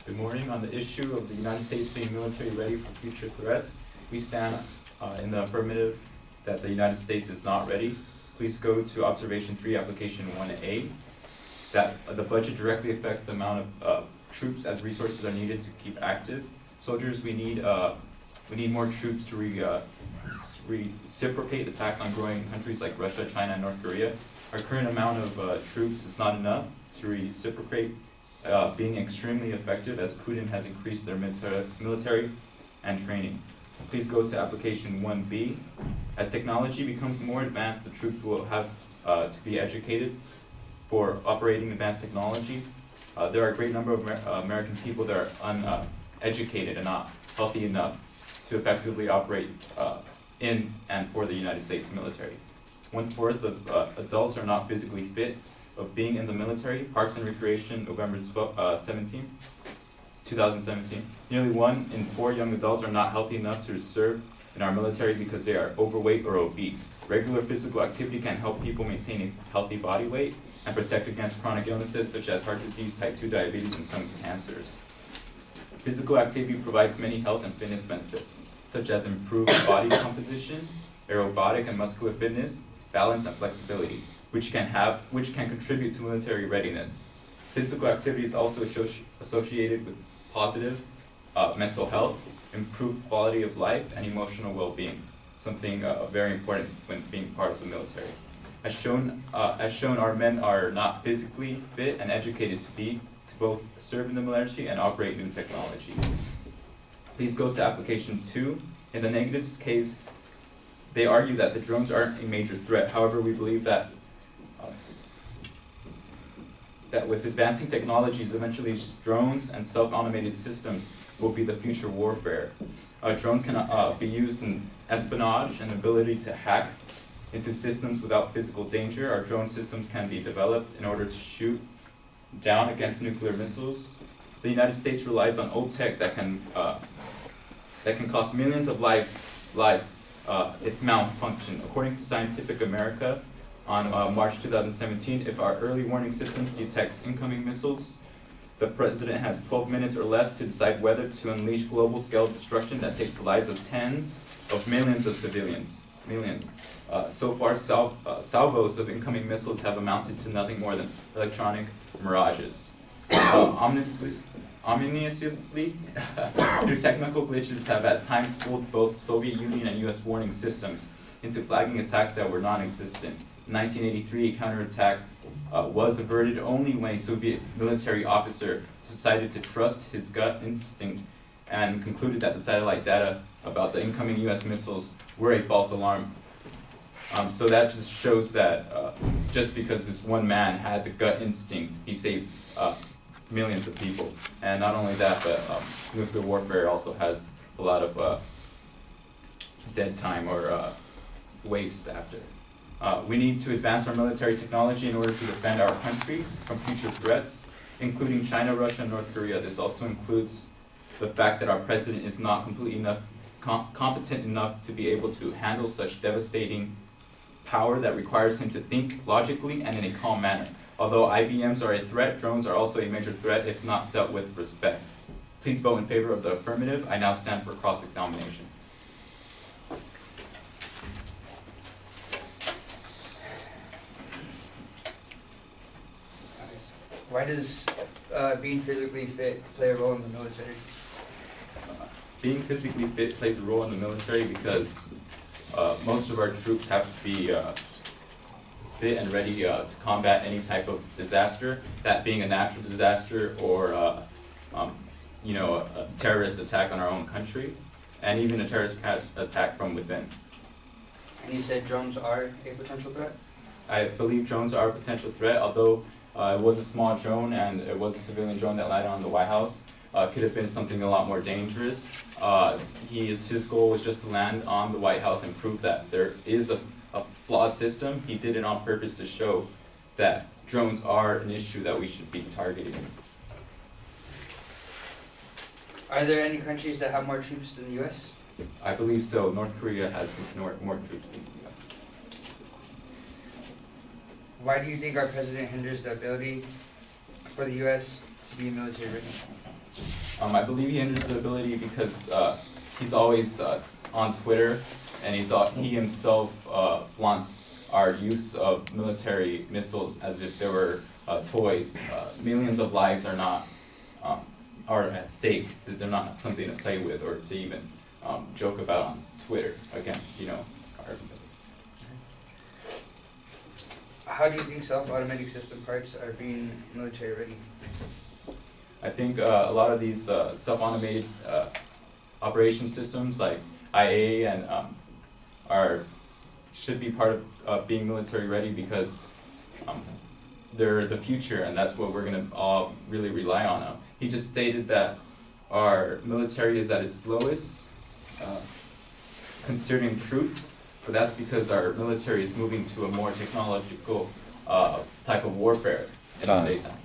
Good morning. On the issue of the United States being military ready for future threats, we stand in the affirmative that the United States is not ready. Please go to Observation 3, Application 1A, that the budget directly affects the amount of troops as resources are needed to keep active. Soldiers, we need more troops to reciprocate attacks on growing countries like Russia, China, and North Korea. Our current amount of troops is not enough to reciprocate, being extremely effective as Putin has increased their military and training. Please go to application 1B. As technology becomes more advanced, the troops will have to be educated for operating advanced technology. There are a great number of American people that are uneducated and not healthy enough to effectively operate in and for the United States military. 1/4 of adults are not physically fit of being in the military. Parks and Recreation, November 2017. Nearly 1 in 4 young adults are not healthy enough to serve in our military because they are overweight or obese. Regular physical activity can help people maintain a healthy body weight and protect against chronic illnesses such as heart disease, type 2 diabetes, and some cancers. Physical activity provides many health and fitness benefits, such as improved body composition, aerobic and muscular fitness, balance, and flexibility, which can contribute to military readiness. Physical activity is also associated with positive mental health, improved quality of life, and emotional well-being, something very important when being part of the military. As shown, our men are not physically fit and educated to both serve in the military and operate new technology. Please go to application 2. In the negatives case, they argue that the drones aren't a major threat. However, we believe that with advancing technologies, eventually drones and self-automated systems will be the future warfare. Drones can be used in espionage and ability to hack into systems without physical danger. Our drone systems can be developed in order to shoot down against nuclear missiles. The United States relies on old tech that can cost millions of lives if malfunction. According to Scientific America, on March 2017, if our early warning systems detects incoming missiles, the president has 12 minutes or less to decide whether to unleash global-scale destruction that takes the lives of tens of millions of civilians. So far, salvos of incoming missiles have amounted to nothing more than electronic mirages. Ominously, new technical glitches have at times fooled both Soviet Union and US warning systems into flagging attacks that were non-existent. In 1983, a counterattack was averted only when a Soviet military officer decided to trust his gut instinct and concluded that the satellite data about the incoming US missiles were a false alarm. So that just shows that just because this one man had the gut instinct, he saves millions of people. And not only that, but nuclear warfare also has a lot of dead time or waste after. We need to advance our military technology in order to defend our country from future threats, including China, Russia, and North Korea. This also includes the fact that our president is not competent enough to be able to handle such devastating power that requires him to think logically and in a calm manner. Although IBMs are a threat, drones are also a major threat if not dealt with respect. Please vote in favor of the affirmative. I now stand for cross-examination. Why does being physically fit play a role in the military? Being physically fit plays a role in the military because most of our troops have to be fit and ready to combat any type of disaster, that being a natural disaster or a terrorist attack on our own country, and even a terrorist attack from within. And you said drones are a potential threat? I believe drones are a potential threat, although it was a small drone and it was a civilian drone that landed on the White House. Could have been something a lot more dangerous. His goal was just to land on the White House and prove that there is a flawed system. He did it on purpose to show that drones are an issue that we should be targeting. Are there any countries that have more troops than the U.S.? I believe so. North Korea has more troops than the US. Why do you think our president hinders the ability for the U.S. to be military ready? I believe he hinders the ability because he's always on Twitter, and he himself flaunts our use of military missiles as if they were toys. Millions of lives are at stake. They're not something to play with or to even joke about on Twitter against our. How do you think self-automatic system parts are being military ready? I think a lot of these self-automated operation systems like IA and should be part of being military ready because they're the future, and that's what we're gonna all really rely on. He just stated that our military is at its lowest concerning troops, but that's because our military is moving to a more technological type of warfare in today's time.